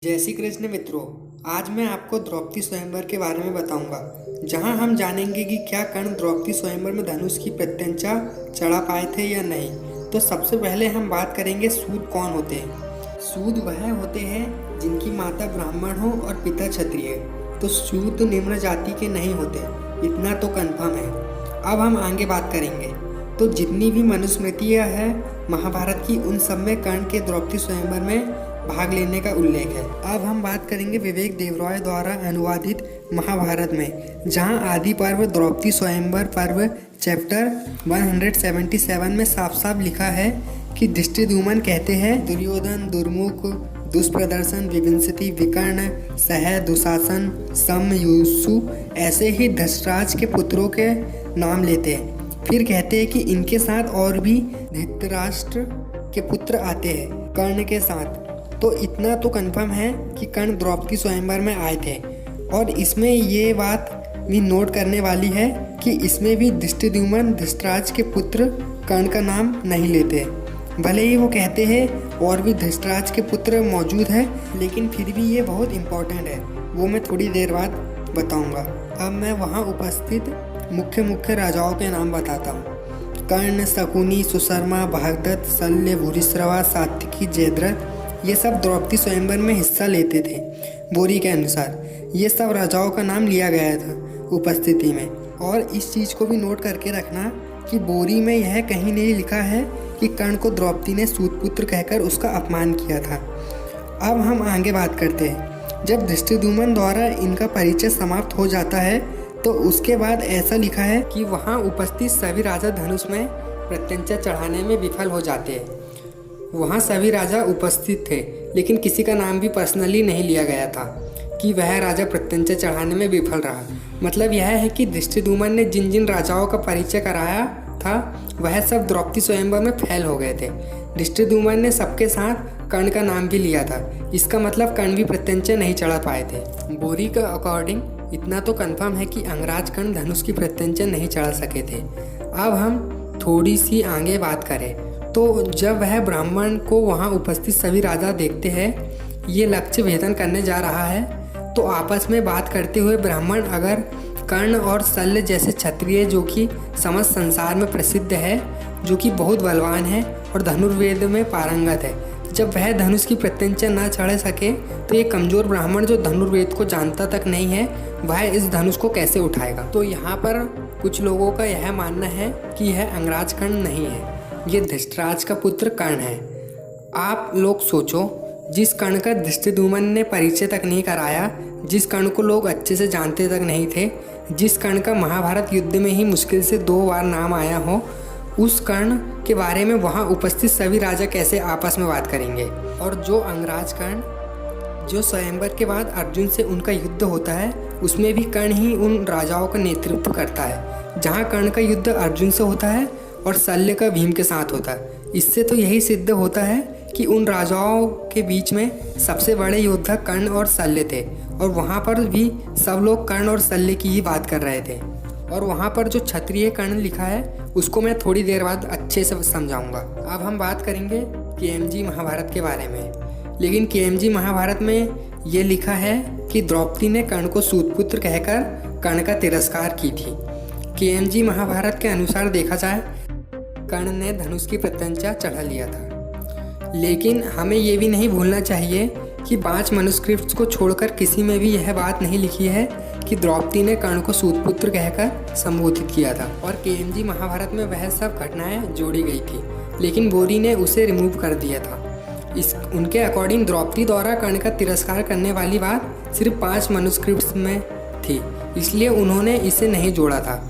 जय श्री कृष्ण मित्रों। आज मैं आपको द्रौपदी स्वयंवर के बारे में बताऊंगा, जहां हम जानेंगे कि क्या कर्ण द्रौपदी स्वयंवर में धनुष की प्रत्यंचा चढ़ा पाए थे या नहीं। तो सबसे पहले हम बात करेंगे सूद कौन होते हैं। सूद वह होते हैं जिनकी माता ब्राह्मण हो और पिता क्षत्रिय। तो सूद निम्न जाति के नहीं होते, इतना तो कन्फर्म है। अब हम आगे बात करेंगे। तो जितनी भी मनुस्मृतियाँ हैं महाभारत की, उन सब में कर्ण के द्रौपदी स्वयंवर में भाग लेने का उल्लेख है। अब हम बात करेंगे विवेक देवराय द्वारा अनुवादित महाभारत में, जहां आदि पर्व द्रौपदी स्वयंवर पर्व चैप्टर 177 में साफ साफ लिखा है कि धृष्टद्युम्न कहते हैं, दुर्योधन, दुर्मुख, दुष्प्रदर्शन, विविंशति, विकर्ण, सह, दुशासन, सम, युसु ऐसे ही धृतराज के पुत्रों के नाम लेते हैं। फिर कहते हैं कि इनके साथ और भी धृतराष्ट्र के पुत्र आते हैं कर्ण के साथ। तो इतना तो कंफर्म है कि कर्ण द्रौपदी स्वयंवर में आए थे। और इसमें ये बात भी नोट करने वाली है कि इसमें भी धृष्टद्युम्न धृतराज के पुत्र कर्ण का नाम नहीं लेते। भले ही वो कहते हैं और भी धृतराज के पुत्र मौजूद है, लेकिन फिर भी ये बहुत इम्पोर्टेंट है, वो मैं थोड़ी देर बाद बताऊंगा। अब मैं वहाँ उपस्थित मुख्य राजाओं के नाम बताता हूँ। कर्ण, शकुनी, सुशर्मा, भागदत्त, शल्य, भूरिश्रवा, सात्विकी, जयद्रथ, ये सब द्रौपदी स्वयंवर में हिस्सा लेते थे। बोरी के अनुसार ये सब राजाओं का नाम लिया गया था उपस्थिति में। और इस चीज़ को भी नोट करके रखना कि बोरी में यह कहीं नहीं लिखा है कि कर्ण को द्रौपदी ने सूतपुत्र कहकर उसका अपमान किया था। अब हम आगे बात करते हैं। जब धृष्टद्युम्न द्वारा इनका परिचय समाप्त हो जाता है तो उसके बाद ऐसा लिखा है कि वहाँ उपस्थित सभी राजा धनुष में प्रत्यंचा चढ़ाने में विफल हो जाते हैं। वहाँ सभी राजा उपस्थित थे, लेकिन किसी का नाम भी पर्सनली नहीं लिया गया था कि वह राजा प्रत्यंचा चढ़ाने में विफल रहा। मतलब यह है कि धृष्टद्युम्न ने जिन जिन राजाओं का परिचय कराया था वह सब द्रौपदी स्वयंवर में फैल हो गए थे। धृष्टद्युम्न ने सबके साथ कर्ण का नाम भी लिया था। इसका मतलब कर्ण भी प्रत्यंचा नहीं चढ़ा पाए थे। बोरी के अकॉर्डिंग इतना तो कंफर्म है कि अंगराज कर्ण धनुष की प्रत्यंचा नहीं चढ़ा सके थे। अब हम थोड़ी सी आगे बात करें तो जब वह ब्राह्मण को वहाँ उपस्थित सभी राजा देखते हैं ये लक्ष्य भेदन करने जा रहा है, तो आपस में बात करते हुए ब्राह्मण अगर कर्ण और शल्य जैसे क्षत्रिय, जो कि समस्त संसार में प्रसिद्ध है, जो कि बहुत बलवान है और धनुर्वेद में पारंगत है, जब वह धनुष की प्रत्यंचा न चढ़ सके तो ये कमजोर ब्राह्मण जो धनुर्वेद को जानता तक नहीं है वह इस धनुष को कैसे उठाएगा। तो यहाँ पर कुछ लोगों का यह मानना है कि यह अंगराज कर्ण नहीं है, ये धृतराज का पुत्र कर्ण है। आप लोग सोचो, जिस कर्ण का धृष्टद्युम्न ने परिचय तक नहीं कराया, जिस कर्ण को लोग अच्छे से जानते तक नहीं थे, जिस कर्ण का महाभारत युद्ध में ही मुश्किल से 2 बार नाम आया हो, उस कर्ण के बारे में वहाँ उपस्थित सभी राजा कैसे आपस में बात करेंगे। और जो अंगराज कर्ण, जो स्वयंवर के बाद अर्जुन से उनका युद्ध होता है, उसमें भी कर्ण ही उन राजाओं का नेतृत्व करता है। जहाँ कर्ण का युद्ध अर्जुन से होता है और शल्य का भीम के साथ होता है। इससे तो यही सिद्ध होता है कि उन राजाओं के बीच में सबसे बड़े योद्धा कर्ण और शल्य थे। और वहाँ पर भी सब लोग कर्ण और शल्य की ही बात कर रहे थे। और वहाँ पर जो क्षत्रिय कर्ण लिखा है उसको मैं थोड़ी देर बाद अच्छे से समझाऊंगा। अब हम बात करेंगे केएमजी महाभारत के बारे में। लेकिन केएमजी महाभारत में ये लिखा है कि द्रौपदी ने कर्ण को सूतपुत्र कहकर कर्ण का तिरस्कार की थी। केएमजी महाभारत के अनुसार देखा जाए कर्ण ने धनुष की प्रत्यंचा चढ़ा लिया था। लेकिन हमें ये भी नहीं भूलना चाहिए कि 5 मनुस्क्रिप्ट्स को छोड़कर किसी में भी यह बात नहीं लिखी है कि द्रौपदी ने कर्ण को सूतपुत्र कहकर संबोधित किया था। और केएमजी महाभारत में वह सब घटनाएं जोड़ी गई थी, लेकिन बोरी ने उसे रिमूव कर दिया था। उनके अकॉर्डिंग द्रौपदी द्वारा कर्ण का तिरस्कार करने वाली बात सिर्फ 5 मनुस्क्रिप्ट्स में थी, इसलिए उन्होंने इसे नहीं जोड़ा था।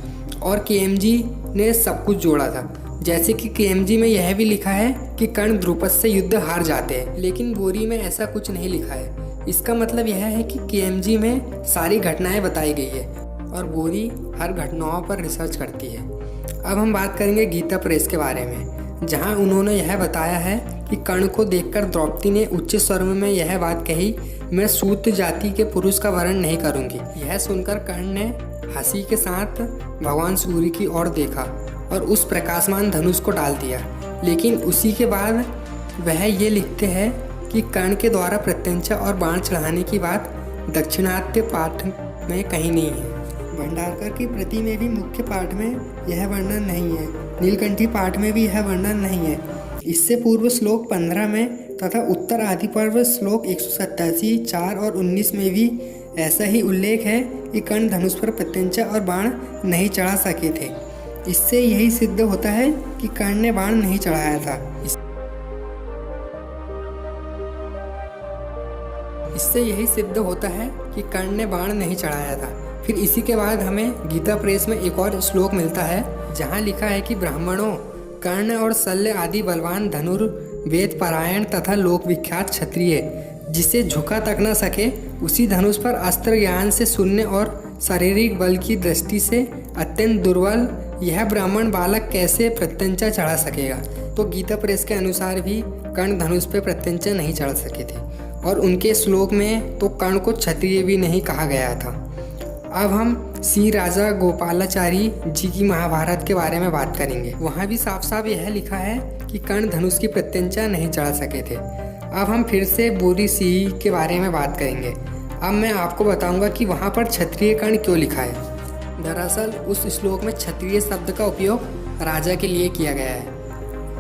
और केएमजी ने सब कुछ जोड़ा था। जैसे कि केएमजी में यह भी लिखा है कि कर्ण द्रुपद से युद्ध हार जाते हैं, लेकिन बोरी में ऐसा कुछ नहीं लिखा है। इसका मतलब यह है कि केएमजी में सारी घटनाएं बताई गई है और बोरी हर घटनाओं पर रिसर्च करती है। अब हम बात करेंगे गीता प्रेस के बारे में, जहां उन्होंने यह बताया है कि कर्ण को देखकर द्रौपदी ने उच्च स्वर में यह बात कही, मैं सूत जाति के पुरुष का वर्ण नहीं करूँगी। यह सुनकर कर्ण ने हंसी के साथ भगवान सूर्य की ओर देखा और उस प्रकाशमान धनुष को डाल दिया। लेकिन उसी के बाद वह ये लिखते हैं कि कर्ण के द्वारा प्रत्यंचा और बाण चढ़ाने की बात दक्षिणात्य पाठ में कहीं नहीं है। भंडारकर की प्रति में भी मुख्य पाठ में यह वर्णन नहीं है, नीलकंठी पाठ में भी यह वर्णन नहीं है। इससे पूर्व श्लोक 15 में तथा उत्तर आदि पर्व श्लोक 187, 4 और 19 में भी ऐसा ही उल्लेख है कि कर्ण धनुष पर प्रत्यंचा और बाण नहीं चढ़ा सके थे। इससे यही सिद्ध होता है कि कर्ण ने बाण नहीं चढ़ाया था। इससे यही सिद्ध होता है कि कर्ण ने बाण नहीं चढ़ाया था। फिर इसी के बाद हमें गीता प्रेस में एक और श्लोक मिलता है जहाँ लिखा है कि ब्राह्मणों, कर्ण और शल्य आदि बलवान धनुर्वेद परायण तथा लोक विख्यात क्षत्रिय जिसे झुका तक न सके, उसी धनुष पर अस्त्र ज्ञान से शून्य और शारीरिक बल की दृष्टि से अत्यंत दुर्बल यह ब्राह्मण बालक कैसे प्रत्यंचा चढ़ा सकेगा। तो गीता प्रेस के अनुसार भी कर्ण धनुष पे प्रत्यंचा नहीं चढ़ा सके थे और उनके श्लोक में तो कर्ण को क्षत्रिय भी नहीं कहा गया था। अब हम श्री राजा गोपालाचारी जी की महाभारत के बारे में बात करेंगे। वहाँ भी साफ साफ यह लिखा है कि कर्ण धनुष की प्रत्यंचा नहीं चढ़ा सके थे। अब हम फिर से बोरी सिंह के बारे में बात करेंगे। अब मैं आपको बताऊंगा कि वहाँ पर क्षत्रिय कर्ण क्यों लिखा है। दरअसल उस श्लोक में क्षत्रिय शब्द का उपयोग राजा के लिए किया गया है,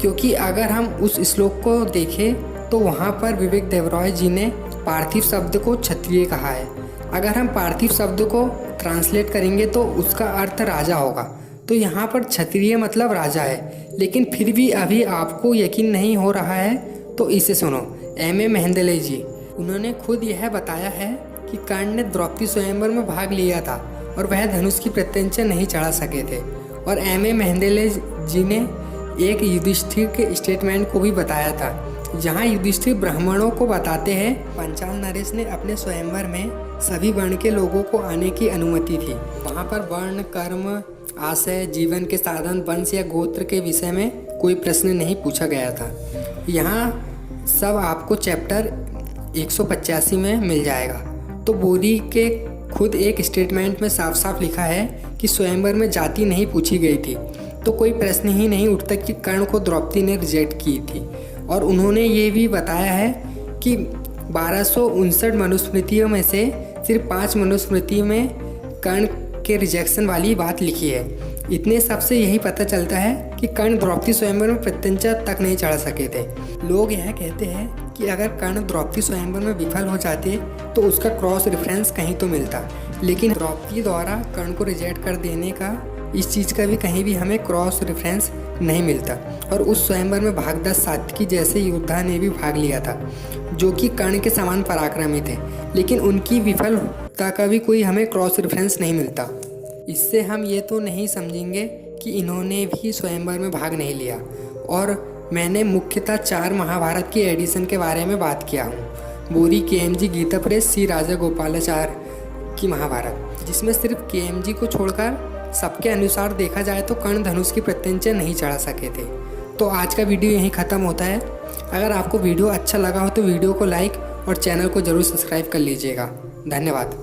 क्योंकि अगर हम उस श्लोक को देखें तो वहाँ पर विवेक देवराय जी ने पार्थिव शब्द को क्षत्रिय कहा है। अगर हम पार्थिव शब्द को ट्रांसलेट करेंगे तो उसका अर्थ राजा होगा। तो यहाँ पर क्षत्रिय मतलब राजा है, लेकिन फिर भी अभी आपको यकीन नहीं हो रहा है तो इसे सुनो। M.A. मेहेंदले जी, उन्होंने खुद यह बताया है कि कर्ण ने द्रौपदी स्वयंवर में भाग लिया था और वह धनुष की प्रत्यंचा नहीं चढ़ा सके थे। और M.A. मेहेंदले जी ने एक युधिष्ठिर के स्टेटमेंट को भी बताया था, जहाँ युधिष्ठिर ब्राह्मणों को बताते हैं पंचाल नरेश ने अपने स्वयंवर में सभी वर्ण के लोगों को आने की अनुमति थी। वहाँ पर वर्ण, कर्म, आशय, जीवन के साधन, वंश या गोत्र के विषय में कोई प्रश्न नहीं पूछा गया था। यहाँ सब आपको चैप्टर 185 में मिल जाएगा। तो बोरी के खुद एक स्टेटमेंट में साफ साफ लिखा है कि स्वयंवर में जाति नहीं पूछी गई थी, तो कोई प्रश्न ही नहीं उठता कि कर्ण को द्रौपदी ने रिजेक्ट की थी। और उन्होंने ये भी बताया है कि 1259 मनुस्मृतियों में से सिर्फ 5 मनुस्मृति में कर्ण के रिजेक्शन वाली बात लिखी है। इतने सबसे यही पता चलता है कि कर्ण द्रौपदी स्वयंवर में प्रत्यंचा तक नहीं चढ़ा सके थे। लोग यह कहते हैं कि अगर कर्ण द्रौपदी स्वयंवर में विफल हो जाते तो उसका क्रॉस रेफरेंस कहीं तो मिलता, लेकिन द्रौपदी द्वारा कर्ण को रिजेक्ट कर देने का इस चीज़ का भी कहीं भी हमें क्रॉस रेफरेंस नहीं मिलता। और उस स्वयंवर में भागदत्त सात्यकी जैसे योद्धा ने भी भाग लिया था, जो कि कर्ण के समान पराक्रमी थे, लेकिन उनकी विफलता का भी कोई हमें क्रॉस रेफरेंस नहीं मिलता। इससे हम ये तो नहीं समझेंगे कि इन्होंने भी स्वयंवर में भाग नहीं लिया। और मैंने मुख्यतः 4 महाभारत की एडिशन के बारे में बात किया हूँ। बोरी, KMG, गीता प्रेस, श्री राजा गोपालाचार्य की महाभारत, जिसमें सिर्फ KMG को छोड़कर सबके अनुसार देखा जाए तो कर्ण धनुष की प्रत्यंचा नहीं चढ़ा सके थे। तो आज का वीडियो यहीं ख़त्म होता है। अगर आपको वीडियो अच्छा लगा हो तो वीडियो को लाइक और चैनल को ज़रूर सब्सक्राइब कर लीजिएगा। धन्यवाद।